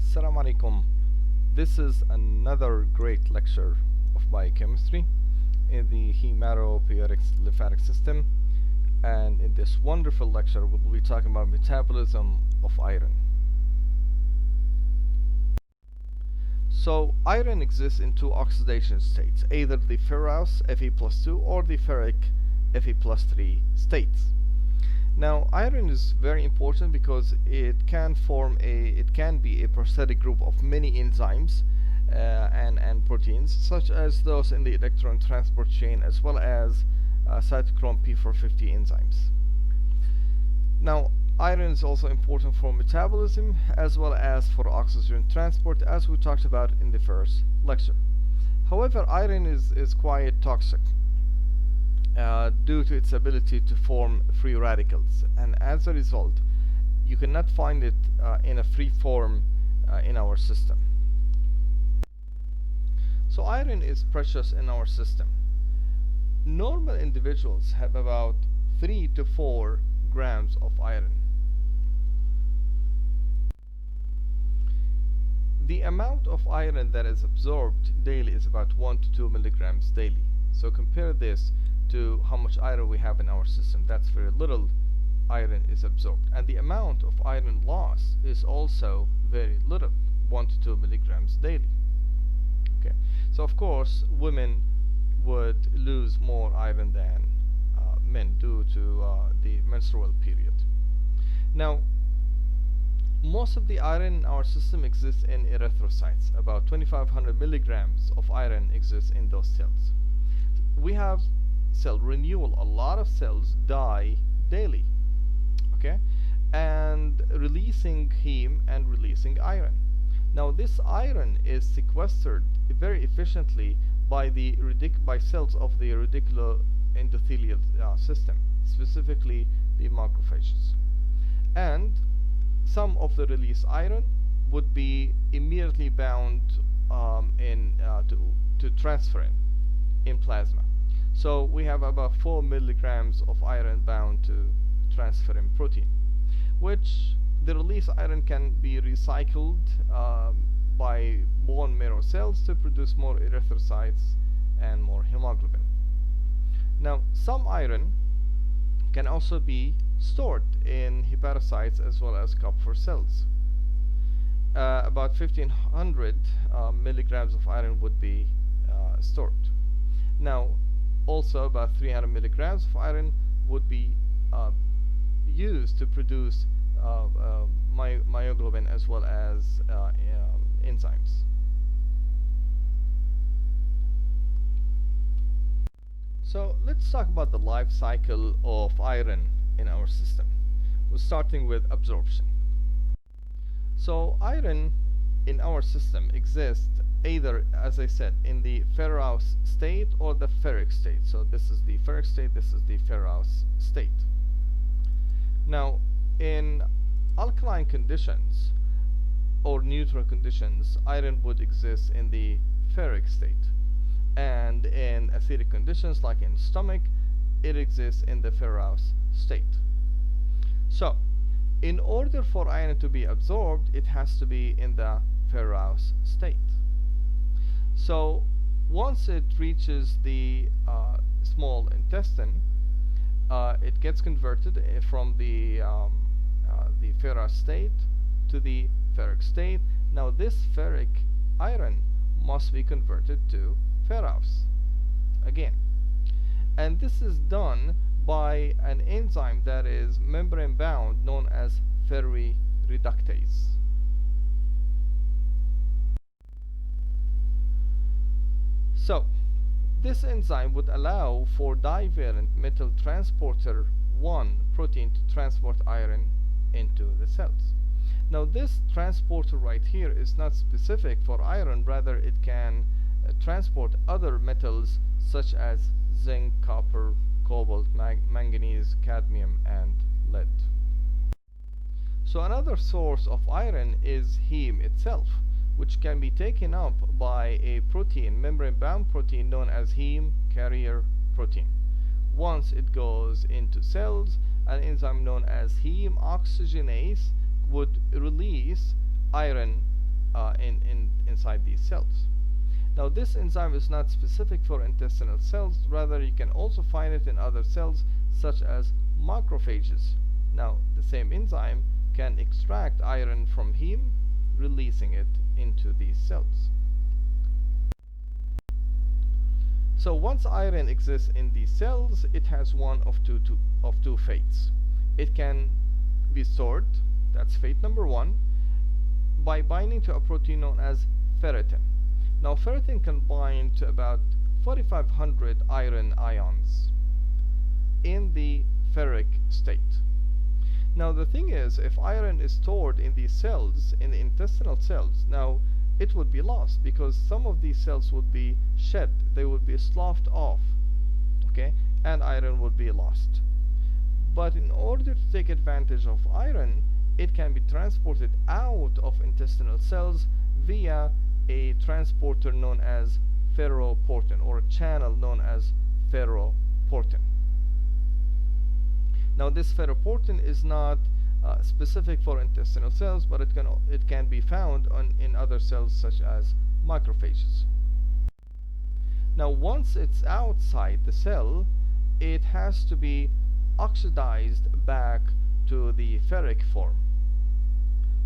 Assalamu alaikum. This is another great lecture of biochemistry in the Hematopoietic-lymphatic system, and in this wonderful lecture we'll be talking about metabolism of iron. So iron exists in two oxidation states, either the ferrous Fe+2 or the ferric Fe+3 states. Now, iron is very important because it can be a prosthetic group of many enzymes and proteins, such as those in the electron transport chain, as well as cytochrome P450 enzymes. Now, iron is also important for metabolism as well as for oxygen transport, as we talked about in the first lecture. However, iron is quite toxic due to its ability to form free radicals, and as a result you cannot find it in a free form in our system. So iron is precious in our system. Normal individuals have about 3 to 4 grams of iron. The amount of iron that is absorbed daily is about 1 to 2 milligrams daily. So compare this to how much iron we have in our system. That's very little iron is absorbed, and the amount of iron loss is also very little, 1 to 2 milligrams daily. Okay, so of course women would lose more iron than men due to the menstrual period. Now, most of the iron in our system exists in erythrocytes. About 2500 milligrams of iron exists in those cells. We have cell renewal. A lot of cells die daily, okay, and releasing heme and releasing iron. Now this iron is sequestered very efficiently by cells of the radiculoendothelial system, specifically the macrophages, and some of the released iron would be immediately bound to transferrin in plasma. So we have about 4 milligrams of iron bound to transferrin protein, which the released iron can be recycled by bone marrow cells to produce more erythrocytes and more hemoglobin. Now, some iron can also be stored in hepatocytes as well as Kupffer cells. About 1500 milligrams of iron would be stored. Now, also about 300 milligrams of iron would be used to produce myoglobin as well as enzymes. So let's talk about the life cycle of iron in our system. We're starting with absorption. So iron in our system exists either, as I said, in the ferrous state or the ferric state. So this is the ferric state, this is the ferrous state. Now, in alkaline conditions or neutral conditions, iron would exist in the ferric state, and in acidic conditions like in stomach, it exists in the ferrous state. So in order for iron to be absorbed, it has to be in the ferrous state. So once it reaches the small intestine, it gets converted from the ferrous state to the ferric state. Now this ferric iron must be converted to ferrous again, and this is done by an enzyme that is membrane bound known as ferroreductase. So this enzyme would allow for divalent metal transporter 1 protein to transport iron into the cells. Now this transporter right here is not specific for iron, rather it can transport other metals such as zinc, copper, cobalt, manganese, cadmium, and lead. So another source of iron is heme itself, which can be taken up by a protein, membrane-bound protein known as heme carrier protein. Once it goes into cells, an enzyme known as heme oxygenase would release iron inside these cells. Now this enzyme is not specific for intestinal cells, rather you can also find it in other cells such as macrophages. Now the same enzyme can extract iron from heme, releasing it into these cells. So once iron exists in these cells, it has one of two fates. It can be stored, that's fate number one, by binding to a protein known as ferritin. Now ferritin can bind to about 4,500 iron ions in the ferric state. Now the thing is, if iron is stored in these cells, in the intestinal cells, now it would be lost because some of these cells would be shed, they would be sloughed off, okay, and iron would be lost. But in order to take advantage of iron, it can be transported out of intestinal cells via a transporter known as ferroportin, or a channel known as ferroportin. Now this ferroportin is not specific for intestinal cells, but it can be found in other cells such as macrophages. Now once it's outside the cell, it has to be oxidized back to the ferric form.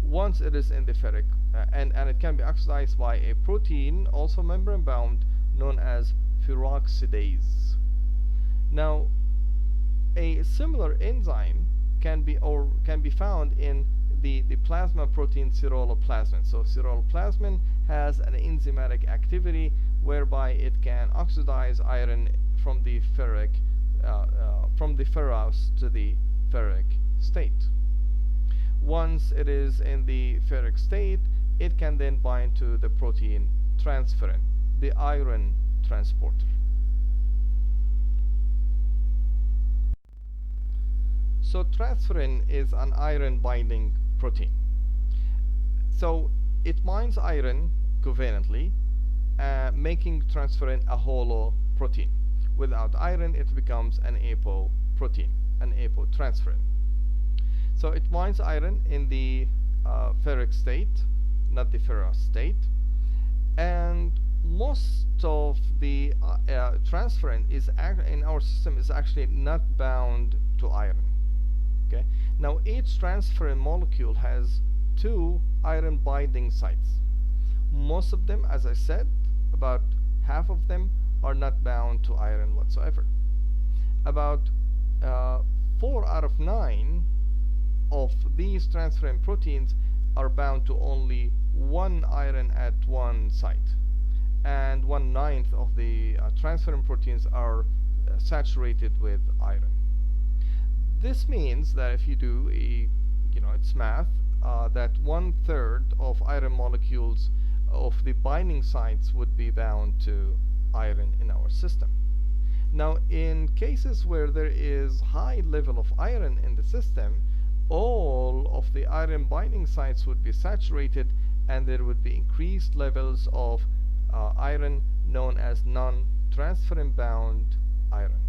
Once it is in the ferric, and it can be oxidized by a protein, also membrane bound, known as Ferroxidase. Now a similar enzyme can be found in the plasma protein ceruloplasmin. So ceruloplasmin has an enzymatic activity whereby it can oxidize iron from the ferric from the ferrous to the ferric state. Once it is in the ferric state, it can then bind to the protein transferrin, the iron transporter. So transferrin is an iron binding protein. So it binds iron covalently, making transferrin a hollow protein. Without iron, it becomes an apoprotein, an apotransferrin. So it binds iron in the ferric state, not the ferrous state, and most of the transferrin in our system is actually not bound to iron. Okay. Now each transferrin molecule has 2 iron binding sites. Most of them, as I said, about half of them are not bound to iron whatsoever. About 4 out of 9 of these transferrin proteins are bound to only 1 iron at one site, and 1/9 of the transferrin proteins are saturated with iron. This means that if you do it's math, that 1/3 of iron molecules of the binding sites would be bound to iron in our system. Now in cases where there is high level of iron in the system, all of the iron binding sites would be saturated, and there would be increased levels of iron known as non-transferrin bound iron.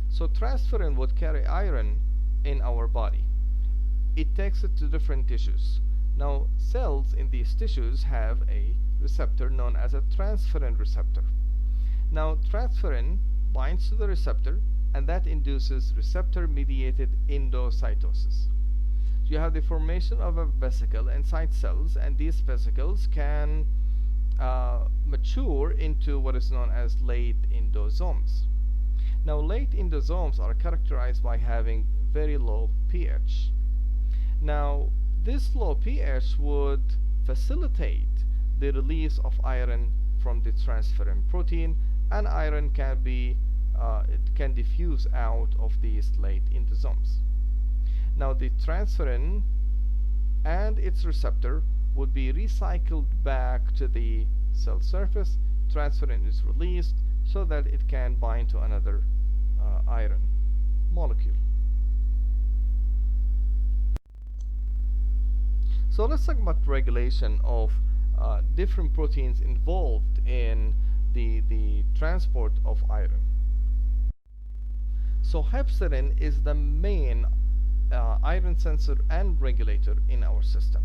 So transferrin would carry iron in our body. It takes it to different tissues. Now cells in these tissues have a receptor known as a transferrin receptor. Now transferrin binds to the receptor, and that induces receptor-mediated endocytosis. So you have the formation of a vesicle inside cells, and these vesicles can mature into what is known as late endosomes. Now late endosomes are characterized by having very low pH. Now this low pH would facilitate the release of iron from the transferrin protein, and iron can diffuse out of these late endosomes. Now the transferrin and its receptor would be recycled back to the cell surface. Transferrin is released so that it can bind to another iron molecule. So let's talk about regulation of different proteins involved in the transport of iron. So hepcidin is the main iron sensor and regulator in our system.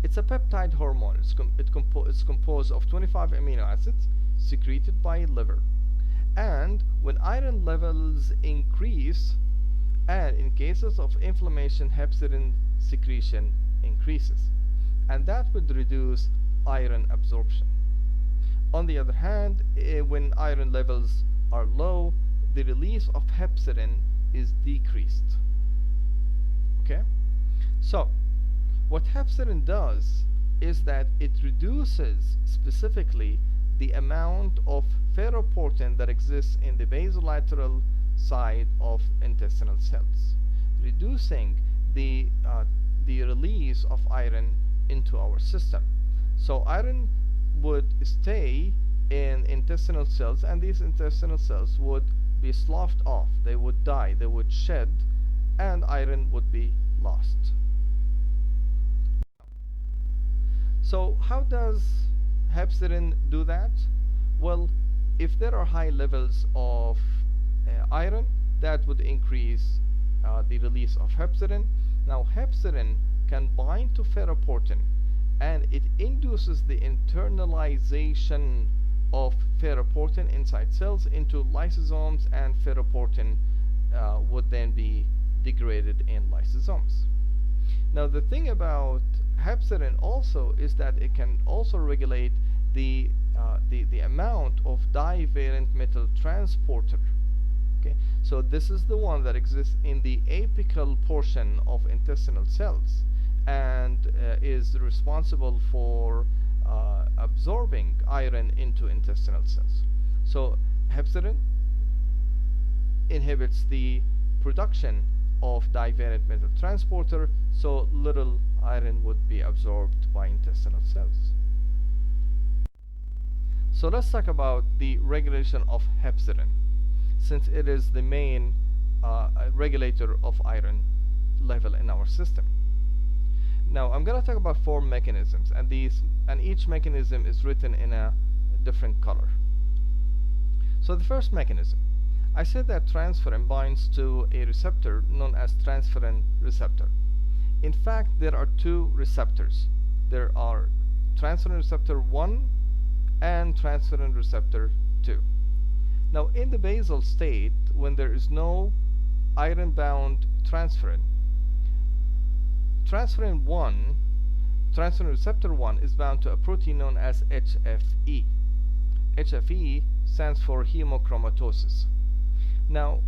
It's a peptide hormone. It's composed of 25 amino acids secreted by liver. And when iron levels increase, and in cases of inflammation, hepcidin secretion increases, and that would reduce iron absorption. On the other hand, when iron levels are low, the release of hepcidin is decreased. Okay? So, what hepcidin does is that it reduces specifically the amount of ferroportin that exists in the basolateral side of intestinal cells, reducing the release of iron into our system. So iron would stay in intestinal cells, and these intestinal cells would be sloughed off, they would die, they would shed, and iron would be lost. So how does hepcidin do that? Well, if there are high levels of iron, that would increase the release of hepcidin. Now hepcidin can bind to ferroportin, and it induces the internalization of ferroportin inside cells into lysosomes, and ferroportin would then be degraded in lysosomes. Now the thing about hepcidin also is that it can also regulate the amount of divalent metal transporter. Okay, so this is the one that exists in the apical portion of intestinal cells, and is responsible for absorbing iron into intestinal cells. So hepcidin inhibits the production of divalent metal transporter, so little iron would be absorbed by intestinal cells. So let's talk about the regulation of hepcidin, since it is the main regulator of iron level in our system. Now I'm going to talk about 4 mechanisms, and each mechanism is written in a different color. So the first mechanism, I said that transferrin binds to a receptor known as transferrin receptor. In fact, there are 2 receptors. There are transferrin receptor 1 and transferrin receptor 2. Now in the basal state, when there is no iron-bound transferrin, transferrin receptor 1 is bound to a protein known as HFE. HFE stands for hemochromatosis. Now,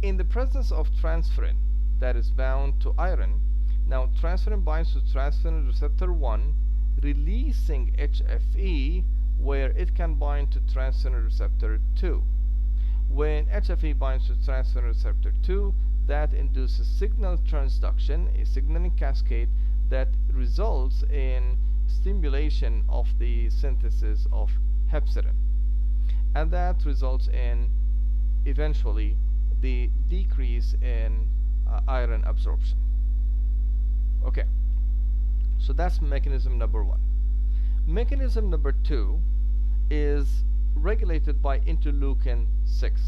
in the presence of transferrin that is bound to iron, now transferrin binds to transferrin receptor 1, releasing HFE, where it can bind to transferrin receptor 2. When HFE binds to transferrin receptor 2, that induces signal transduction, a signaling cascade that results in stimulation of the synthesis of hepcidin, and that results in eventually the decrease in iron absorption. Okay, so that's mechanism number 1. Mechanism number 2 is regulated by interleukin 6.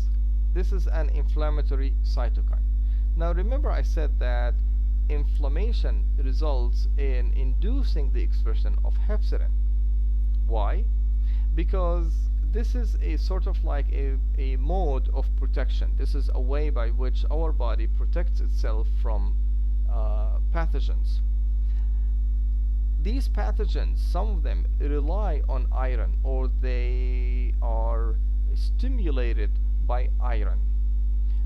This is an inflammatory cytokine. Now remember, I said that inflammation results in inducing the expression of hepcidin. Why? Because this is a sort of like a mode of protection. This is a way by which our body protects itself from pathogens. These pathogens, some of them rely on iron, or they are stimulated by iron.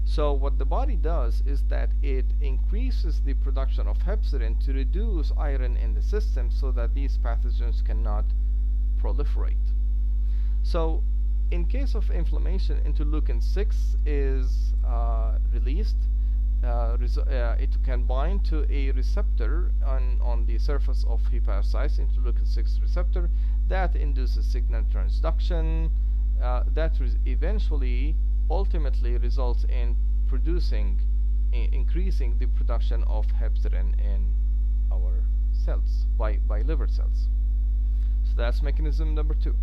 So what the body does is that it increases the production of hepcidin to reduce iron in the system, so that these pathogens cannot proliferate. So in case of inflammation, interleukin 6 is released. It can bind to a receptor on the surface of hepatocytes, interleukin 6 receptor, that induces signal transduction, that eventually ultimately results in increasing the production of hepcidin in our cells by liver cells. So that's mechanism number 2.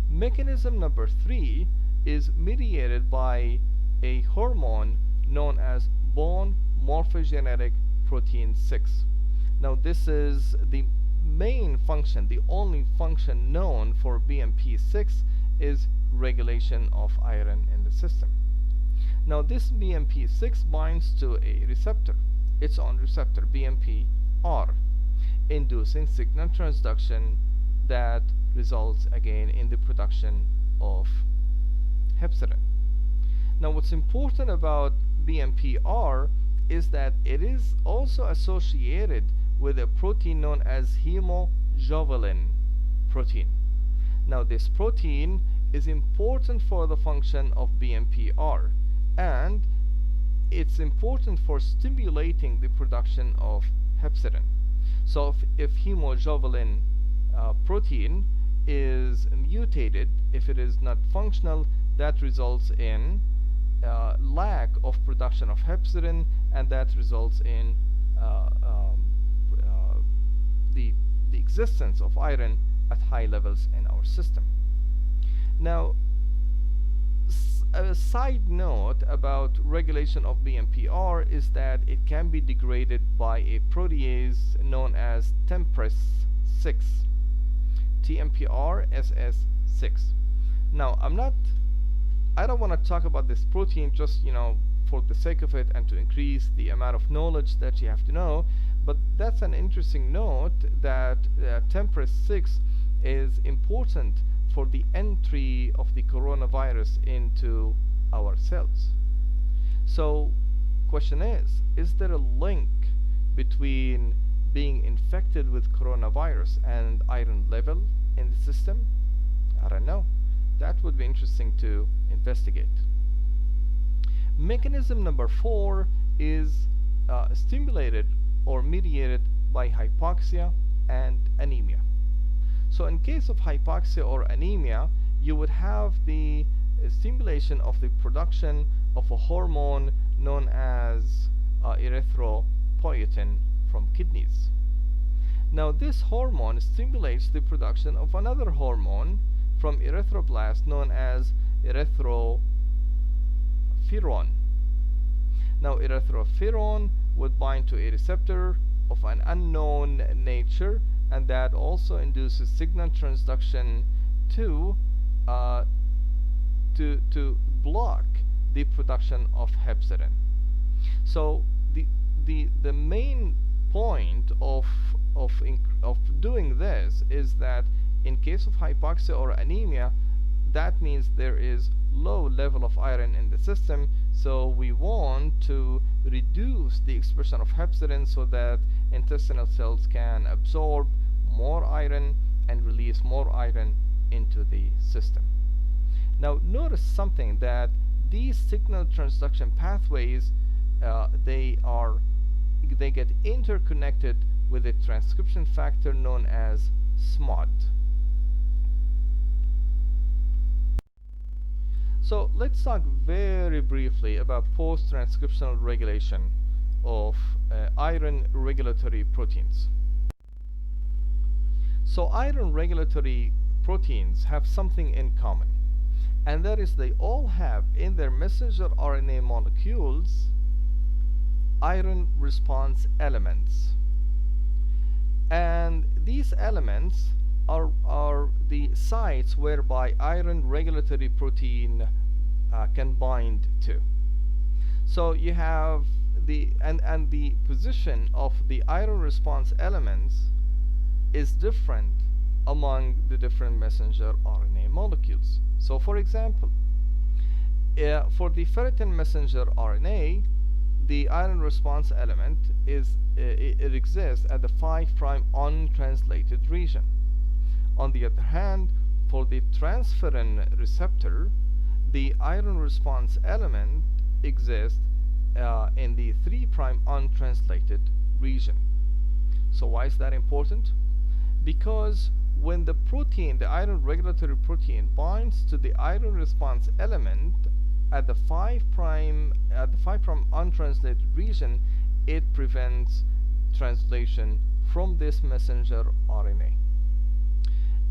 Mechanism number 3 is mediated by a hormone known as bone morphogenetic protein 6. Now this is the main function, the only function known for BMP6 is regulation of iron in the system. Now this BMP6 binds to a receptor, its own receptor, BMPR, inducing signal transduction that results again in the production of hepcidin. Now what's important about BMPR is that it is also associated with a protein known as hemojuvelin protein. Now this protein is important for the function of BMPR, and it's important for stimulating the production of hepcidin. So if hemojuvelin protein is mutated, if it is not functional, that results in lack of production of hepcidin, and that results in the existence of iron at high levels in our system. Now, a side note about regulation of BMPR is that it can be degraded by a protease known as TMPRSS6, TMPRSS6. Now, I don't want to talk about this protein just, for the sake of it and to increase the amount of knowledge that you have to know, but that's an interesting note that TMPRSS6 is important for the entry of the coronavirus into our cells. So, question is there a link between being infected with coronavirus and iron level in the system? I don't know. That would be interesting to investigate. Mechanism number 4 is stimulated or mediated by hypoxia and anemia. So in case of hypoxia or anemia, you would have the stimulation of the production of a hormone known as erythropoietin from kidneys. Now this hormone stimulates the production of another hormone from erythroblast known as erythroferron. Now erythroferron would bind to a receptor of an unknown nature, and that also induces signal transduction to block the production of hepcidin. So the main point of doing this is that in case of hypoxia or anemia, that means there is low level of iron in the system, so we want to reduce the expression of hepcidin so that intestinal cells can absorb more iron and release more iron into the system. Now notice something, that these signal transduction pathways they get interconnected with a transcription factor known as SMOD. So let's talk very briefly about post-transcriptional regulation of iron regulatory proteins. So iron regulatory proteins have something in common, and that is they all have in their messenger RNA molecules iron response elements, and these elements are the sites whereby iron regulatory protein can bind to. So you have the position of the iron response elements is different among the different messenger RNA molecules. So for example, for the ferritin messenger RNA, the iron response element it exists at the 5' untranslated region. On the other hand, for the transferrin receptor, the iron response element exists in the 3' untranslated region. So why is that important? Because when the protein, the iron regulatory protein, binds to the iron response element at the 5' untranslated region, it prevents translation from this messenger RNA.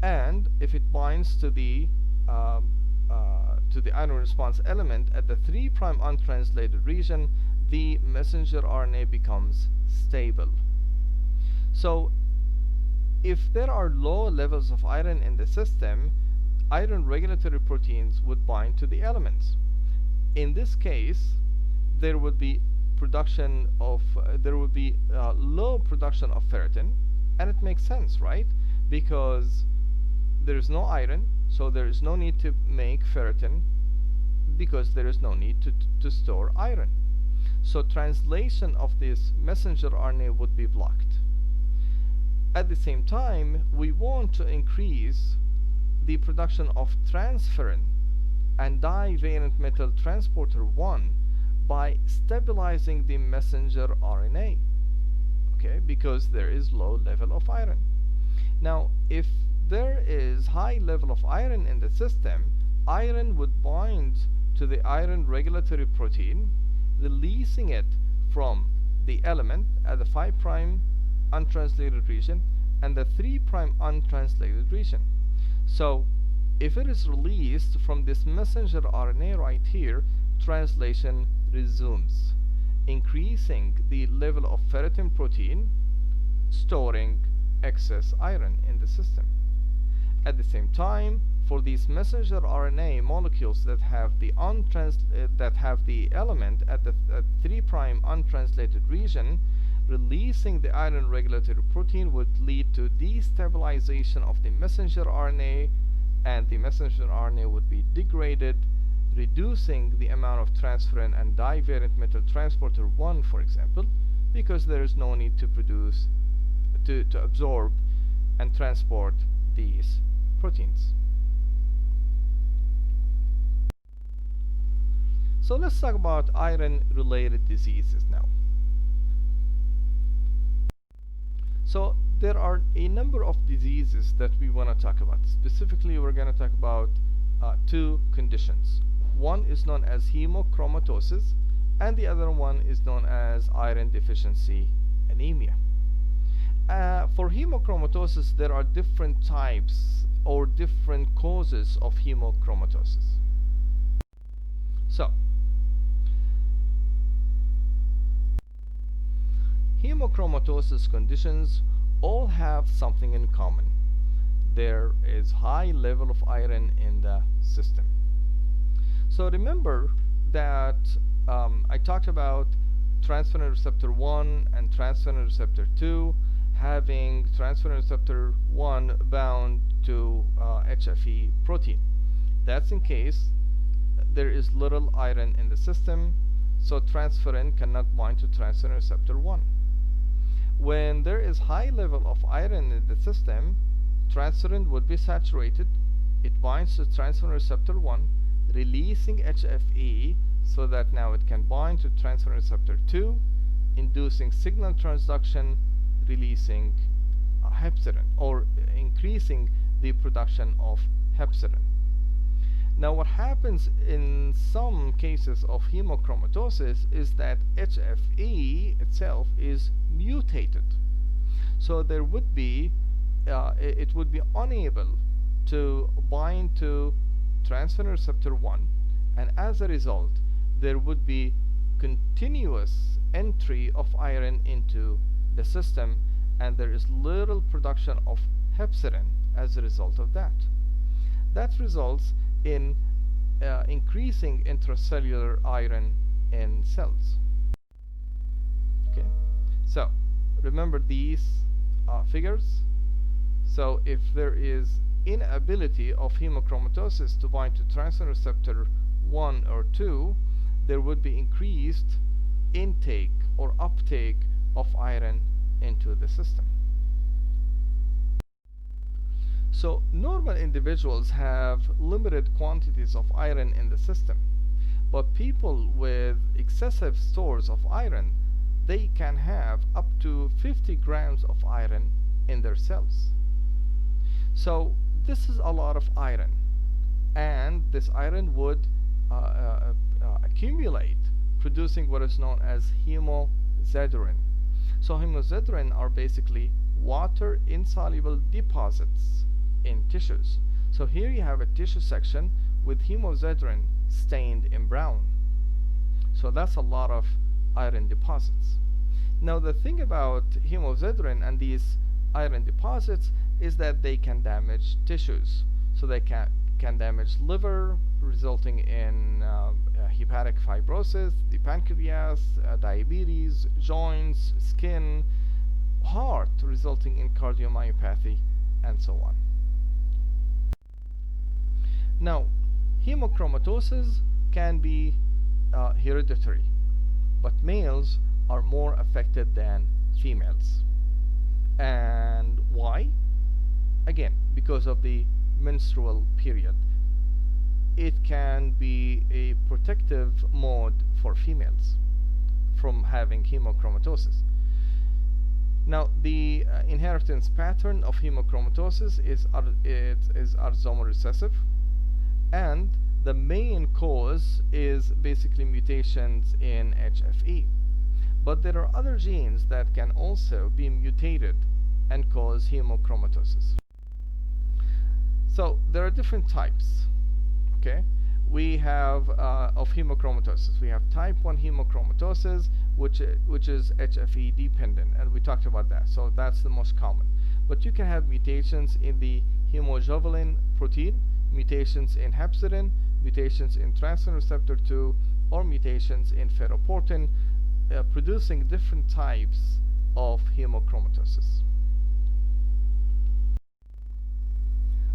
And if it binds to the iron response element at the 3' untranslated region, the messenger RNA becomes stable. So if there are low levels of iron in the system, iron regulatory proteins would bind to the elements. In this case, there would be low production of ferritin, and it makes sense, right? Because there is no iron, so there is no need to make ferritin, because there is no need to store iron. So translation of this messenger RNA would be blocked. At the same time, we want to increase the production of transferrin and divalent metal transporter 1 by stabilizing the messenger RNA, okay, because there is low level of iron. Now, if there is high level of iron in the system, iron would bind to the iron regulatory protein, releasing it from the element at the 5' untranslated region and the 3' untranslated region. So if it is released from this messenger RNA right here, translation resumes, increasing the level of ferritin protein, storing excess iron in the system. At the same time, for these messenger RNA molecules that have the element at the 3' untranslated region, releasing the iron regulatory protein would lead to destabilization of the messenger RNA, and the messenger RNA would be degraded, reducing the amount of transferrin and divalent metal transporter 1, for example, because there is no need to absorb and transport these proteins. So let's talk about iron-related diseases now. So there are a number of diseases that we want to talk about. Specifically, we're going to talk about two conditions. One is known as hemochromatosis, and the other one is known as iron-deficiency anemia. For hemochromatosis, there are different types or different causes of hemochromatosis. So, hemochromatosis conditions all have something in common. There is high level of iron in the system. So remember that I talked about transferrin receptor 1 and transferrin receptor 2 having transferrin receptor 1 bound to HFE protein. That's in case there is little iron in the system, so transferrin cannot bind to transferrin receptor 1. When there is high level of iron in the system, transferrin would be saturated. It binds to transferrin receptor 1, releasing HFE so that now it can bind to transferrin receptor 2, inducing signal transduction, releasing hepcidin, or increasing the production of hepcidin. Now what happens in some cases of hemochromatosis is that HFE itself is mutated. So there would be, it would be unable to bind to transferrin receptor 1, and as a result there would be continuous entry of iron into the system, and there is little production of hepcidin as a result of that. That results in increasing intracellular iron in cells. Okay, so remember these figures. So if there is inability of hemochromatosis to bind to transferrin receptor 1 or 2, there would be increased intake or uptake of iron into the system. So normal individuals have limited quantities of iron in the system, but people with excessive stores of iron, they can have up to 50 grams of iron in their cells. So this is a lot of iron, and this iron would accumulate, producing what is known as hemosiderin. So hemosiderin are basically water insoluble deposits in tissues. So here you have a tissue section with hemosiderin stained in brown. So that's a lot of iron deposits. Now the thing about hemosiderin and these iron deposits is that they can damage tissues. So they can damage liver, resulting in hepatic fibrosis, the pancreas, diabetes, joints, skin, heart, resulting in cardiomyopathy, and so on. Now, hemochromatosis can be hereditary, but males are more affected than females. And why? Again, because of the menstrual period. It can be a protective mode for females from having hemochromatosis. Now, the inheritance pattern of hemochromatosis is autosomal recessive, and the main cause is basically mutations in HFE. But there are other genes that can also be mutated and cause hemochromatosis. So there are different types. Okay, we have of hemochromatosis. We have type 1 hemochromatosis, which is HFE dependent, and we talked about that. So that's the most common. But you can have mutations in the hemojuvelin protein, mutations in hepcidin, mutations in transferrin receptor 2, or mutations in ferroportin, producing different types of hemochromatosis.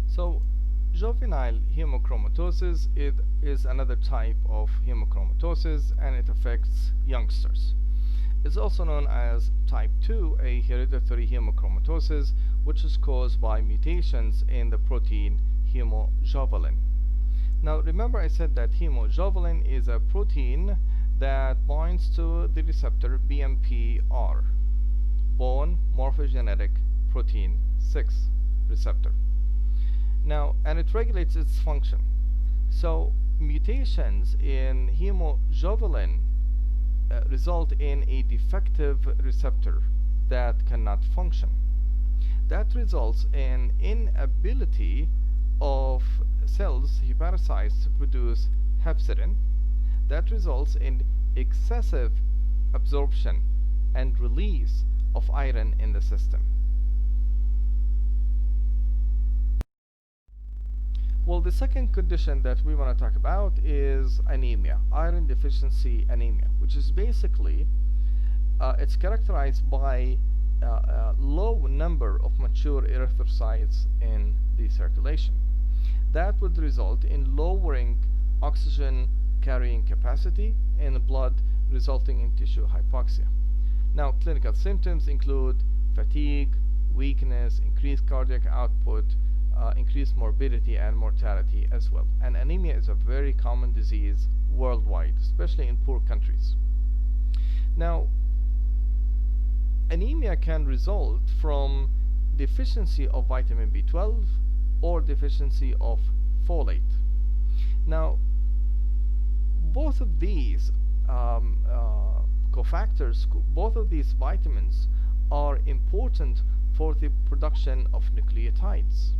So juvenile hemochromatosis is another type of hemochromatosis, and it affects youngsters. It's also known as type 2, a hereditary hemochromatosis, which is caused by mutations in the protein hemojuvelin. Now remember, I said that hemojuvelin is a protein that binds to the receptor BMPR, bone morphogenetic protein 6 receptor. Now, and it regulates its function. So mutations in hemojuvelin result in a defective receptor that cannot function. That results in inability of cells, hepatocytes, to produce hepcidin. That results in excessive absorption and release of iron in the system. Well, the second condition that we want to talk about is anemia, iron-deficiency anemia, which is basically it's characterized by a low number of mature erythrocytes in the circulation. That would result in lowering oxygen carrying capacity in the blood, resulting in tissue hypoxia. Now, clinical symptoms include fatigue, weakness, increased cardiac output, increased morbidity and mortality as well. And anemia is a very common disease worldwide, especially in poor countries. Now, anemia can result from deficiency of vitamin B12 or deficiency of folate. Now, both of these cofactors, both of these vitamins are important for the production of nucleotides.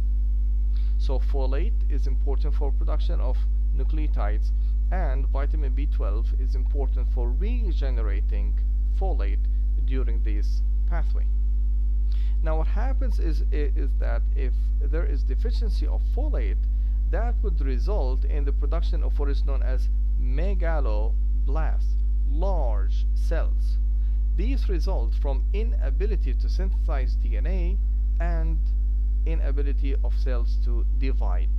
So folate is important for production of nucleotides, and vitamin B12 is important for regenerating folate during this pathway. Now what happens is that if there is deficiency of folate, that would result in the production of what is known as megaloblasts, large cells. These result from inability to synthesize DNA and inability of cells to divide.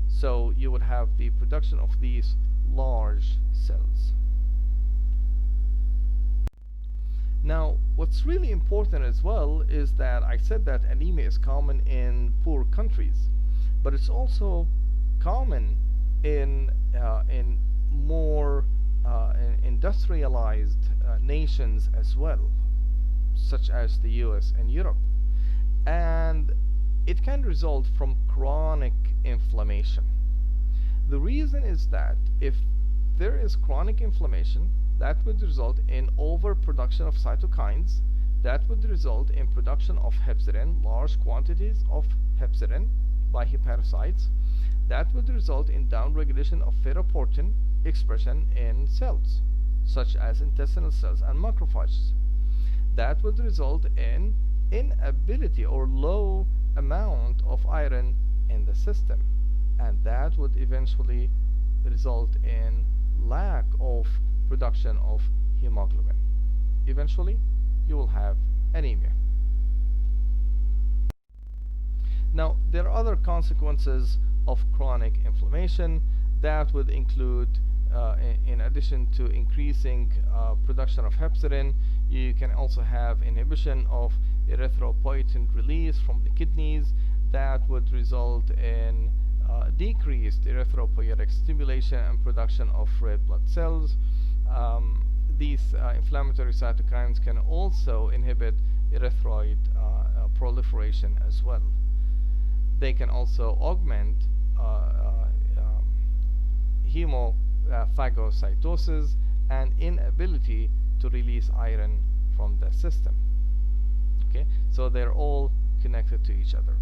So you would have the production of these large cells. Now, what's really important as well is that I said that anemia is common in poor countries, but it's also common in more industrialized nations as well, such as the US and Europe. And it can result from chronic inflammation. The reason is that if there is chronic inflammation, that would result in overproduction of cytokines, that would result in production of hepcidin, large quantities of hepcidin by hepatocytes, that would result in downregulation of ferroportin expression in cells. such as intestinal cells and macrophages. That would result in inability or low amount of iron in the system, and that would eventually result in lack of production of hemoglobin. Eventually, you will have anemia. Now, there are other consequences of chronic inflammation that would include, in addition to increasing production of hepcidin, you can also have inhibition of erythropoietin release from the kidneys. That would result in decreased erythropoietic stimulation and production of red blood cells. These inflammatory cytokines can also inhibit erythroid proliferation as well. They can also augment hemophagocytosis and inability to release iron from the system. Okay, so they're all connected to each other.